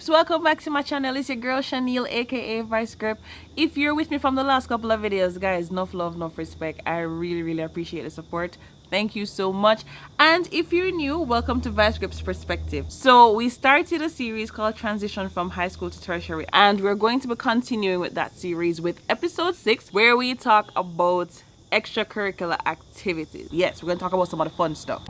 welcome back to my channel. It's your girl Chaneil, aka Vice Grip. If you're with me from the last couple of videos, guys, enough love, enough respect. I really appreciate the support. Thank you so much. And if you're new, welcome to Vice Grip's Perspective. So we started a series called Transition from High School to Tertiary, and we're going to be continuing with that series with episode 6, where we talk about extracurricular activities. Yes, we're going to talk about some of the fun stuff.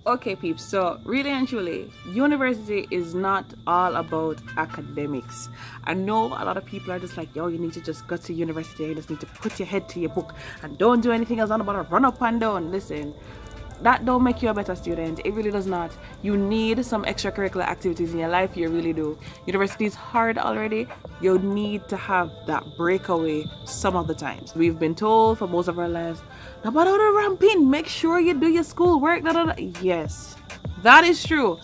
Okay, peeps, so really and truly, university is not all about academics. I know a lot of people are just like, yo, you need to just go to university, you just need to put your head to your book and don't do anything else, not about to run up and down. Listen, that don't make you a better student. It really does not. You need some extracurricular activities in your life. You really do. University is hard already. You need to have that breakaway some of the times. We've been told for most of our lives, no matter how to ramping, make sure you do your schoolwork. Yes, that is true.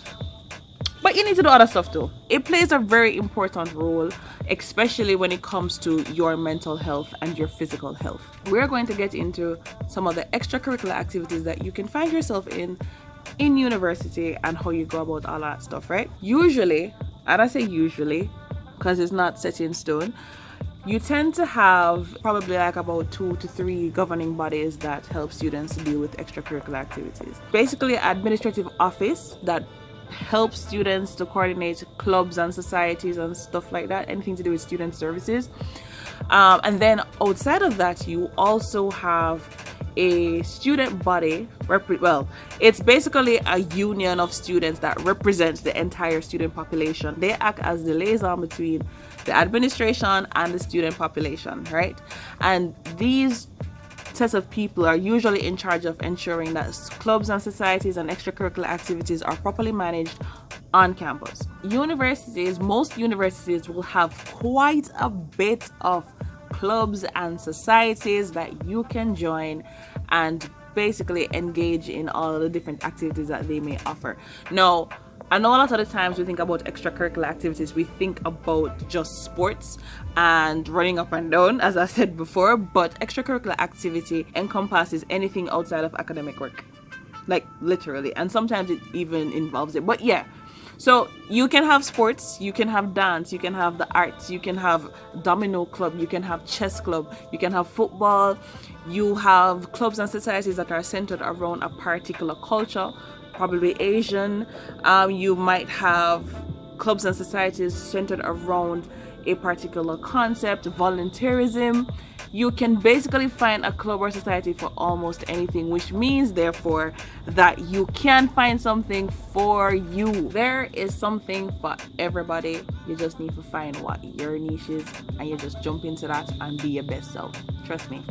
But you need to do other stuff too. It plays a very important role, especially when it comes to your mental health and your physical health. We're going to get into some of the extracurricular activities that you can find yourself in university and how you go about all that stuff, right? Usually, and I say usually because it's not set in stone, you tend to have probably like about 2 to 3 governing bodies that help students deal with extracurricular activities. Basically, administrative office that help students to coordinate clubs and societies and stuff like that, anything to do with student services. And then outside of that, you also have a student body. It's basically a union of students that represents the entire student population. They act as the liaison between the administration and the student population, right? And these sets of people are usually in charge of ensuring that clubs and societies and extracurricular activities are properly managed on campus. Most universities will have quite a bit of clubs and societies that you can join and basically engage in all of the different activities that they may offer. Now, I know a lot of the times we think about extracurricular activities, we think about just sports and running up and down, as I said before, but extracurricular activity encompasses anything outside of academic work, like literally, and sometimes it even involves it. But yeah, so you can have sports, you can have dance, you can have the arts, you can have domino club, you can have chess club, you can have football, you have clubs and societies that are centered around a particular culture, probably Asian. You might have clubs and societies centered around a particular concept, volunteerism. You can basically find a club or society for almost anything, which means therefore that you can find something for you. There is something for everybody. You just need to find what your niche is and you just jump into that and be your best self. Trust me,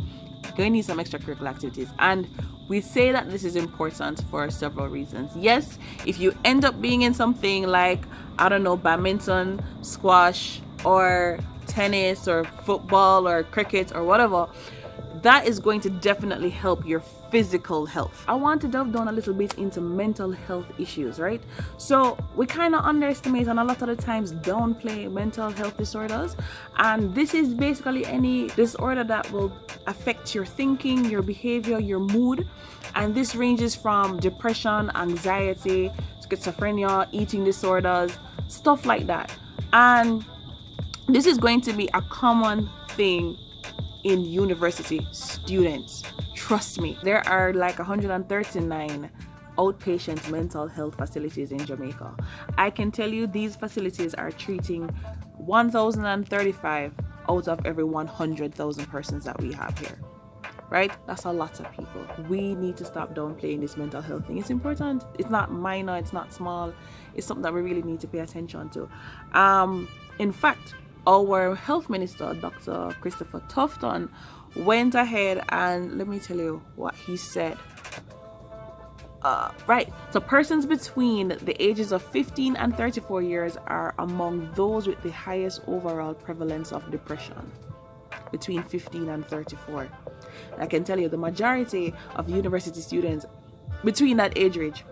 you're going to need some extracurricular activities, and we say that this is important for several reasons. Yes, if you end up being in something like, I don't know, badminton, squash, or tennis, or football, or cricket, or whatever, that is going to definitely help your physical health. I want to delve down a little bit into mental health issues, right? So we kind of underestimate and a lot of the times downplay mental health disorders, and this is basically any disorder that will affect your thinking, your behavior, your mood, and this ranges from depression, anxiety, schizophrenia, eating disorders, stuff like that. And this is going to be a common thing in university students. Trust me, there are like 139 outpatient mental health facilities in Jamaica. I can tell you these facilities are treating 1,035 out of every 100,000 persons that we have here. Right? That's a lot of people. We need to stop downplaying this mental health thing. It's important. It's not minor, it's not small. It's something that we really need to pay attention to. In fact, our health minister, Dr. Christopher Tufton, went ahead and let me tell you what he said. So persons between the ages of 15 and 34 years are among those with the highest overall prevalence of depression, between 15 and 34. And I can tell you the majority of university students between that age range,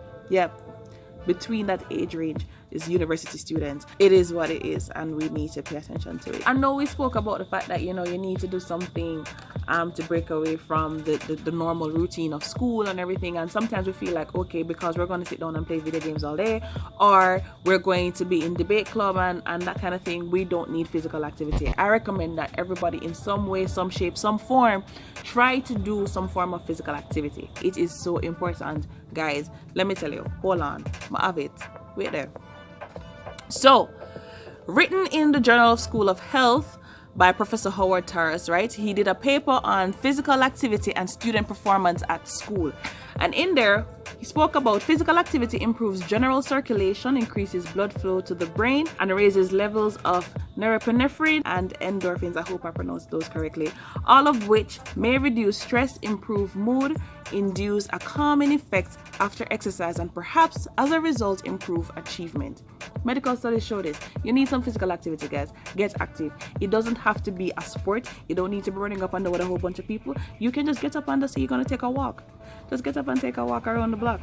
between that age range, is university students. It is what it is, and we need to pay attention to it. I know we spoke about the fact that, you know, you need to do something to break away from the normal routine of school and everything. And sometimes we feel like, okay, because we're going to sit down and play video games all day, or we're going to be in debate club and that kind of thing, we don't need physical activity. I recommend that everybody in some way, some shape, some form, try to do some form of physical activity. It is so important, guys. Let me tell you. Hold on. I have it. Wait there. So, written in the Journal of School of Health by Professor Howard Tarras, right? He did a paper on physical activity and student performance at school. And in there, he spoke about physical activity improves general circulation, increases blood flow to the brain, and raises levels of norepinephrine and endorphins. I hope I pronounced those correctly. All of which may reduce stress, improve mood, induce a calming effect after exercise, and perhaps as a result improve achievement. Medical studies show this. You need some physical activity, guys. Get active. It doesn't have to be a sport. You don't need to be running up and down with a whole bunch of people. You can just get up and say you're going to take a walk. Just get up and take a walk around the block.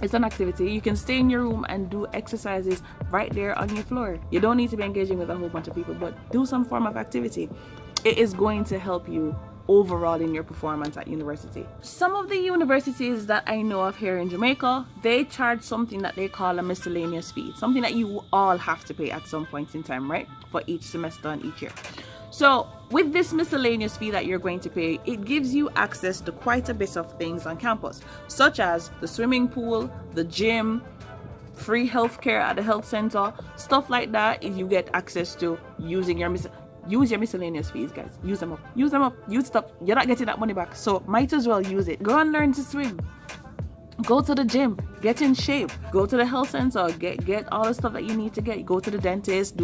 It's an activity. You can stay in your room and do exercises right there on your floor. You don't need to be engaging with a whole bunch of people, but do some form of activity. It is going to help you overall in your performance at university. Some of the universities that I know of here in Jamaica, they charge something that they call a miscellaneous fee, something that you all have to pay at some point in time, right, for each semester and each year. So with this miscellaneous fee that you're going to pay, it gives you access to quite a bit of things on campus, such as the swimming pool, the gym, free healthcare at the health center, stuff like that. You get access to using your miscellaneous fees, guys. Use them up. Use stuff. You're not getting that money back, so might as well use it. Go and learn to swim. Go to the gym, get in shape. Go to the health center, get all the stuff that you need to get. Go to the dentist,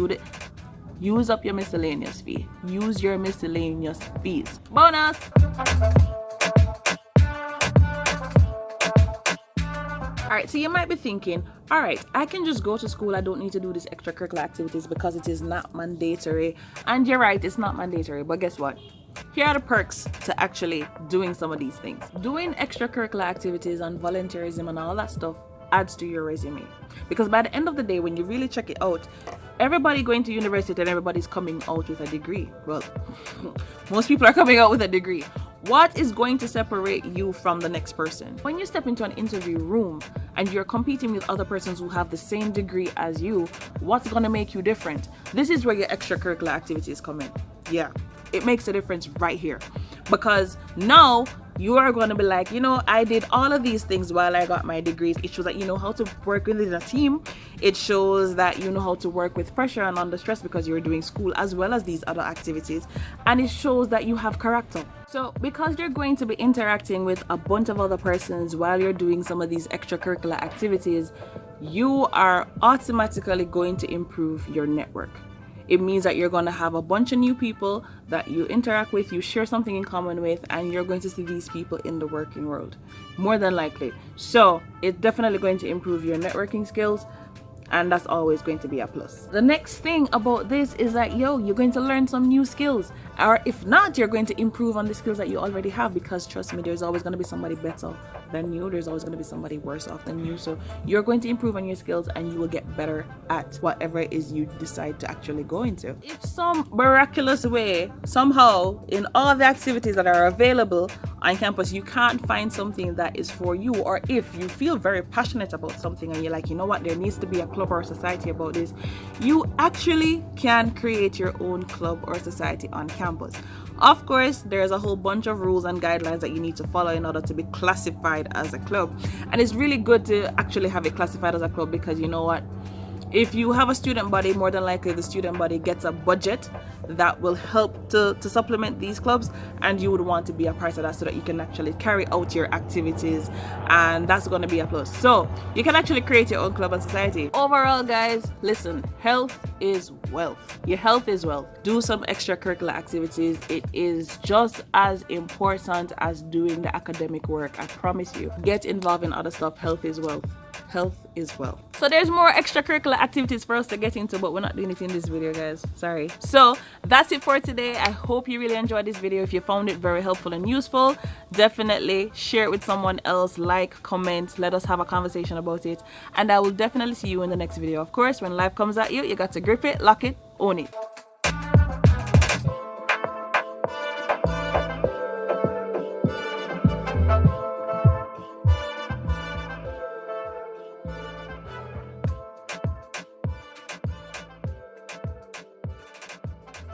use up your miscellaneous fee. Use your miscellaneous fees. Bonus! Alright, so you might be thinking, alright, I can just go to school. I don't need to do these extracurricular activities because it is not mandatory. And you're right, it's not mandatory. But guess what? Here are the perks to actually doing some of these things. Doing extracurricular activities and volunteerism and all that stuff adds to your resume. Because by the end of the day, when you really check it out, everybody going to university and everybody's coming out with a degree. Well, most people are coming out with a degree. What is going to separate you from the next person? When you step into an interview room and you're competing with other persons who have the same degree as you, what's going to make you different? This is where your extracurricular activities come in. Yeah, it makes a difference right here. Because now you are going to be like, you know, I did all of these things while I got my degrees. It shows that you know how to work within a team. It shows that you know how to work with pressure and under stress because you're doing school as well as these other activities. And it shows that you have character. So because you're going to be interacting with a bunch of other persons while you're doing some of these extracurricular activities, you are automatically going to improve your network. It means that you're going to have a bunch of new people that you interact with, you share something in common with, and you're going to see these people in the working world, more than likely. So it's definitely going to improve your networking skills, and that's always going to be a plus. The next thing about this is that, you're going to learn some new skills. Or if not, you're going to improve on the skills that you already have, because trust me, there's always going to be somebody better than you. There's always going to be somebody worse off than you. So you're going to improve on your skills and you will get better at whatever it is you decide to actually go into. If some miraculous way, somehow, in all the activities that are available on campus, you can't find something that is for you, or if you feel very passionate about something and you're like, you know what, there needs to be a club or society about this, you actually can create your own club or society on campus. Of course, there's a whole bunch of rules and guidelines that you need to follow in order to be classified as a club. And it's really good to actually have it classified as a club, because you know what? If you have a student body, more than likely the student body gets a budget that will help to supplement these clubs, and you would want to be a part of that so that you can actually carry out your activities, and that's going to be a plus. So you can actually create your own club and society. Overall, guys, listen, health is wealth. Your health is wealth. Do some extracurricular activities. It is just as important as doing the academic work. I promise you. Get involved in other stuff. Health is wealth. health is wealth. So there's more extracurricular activities for us to get into, but we're not doing it in this video, guys. Sorry. So that's it for today. I hope you really enjoyed this video. If you found it very helpful and useful, definitely share it with someone else, like, comment, let us have a conversation about it. And I will definitely see you in the next video. Of course, when life comes at you, you got to grip it, lock it, own it.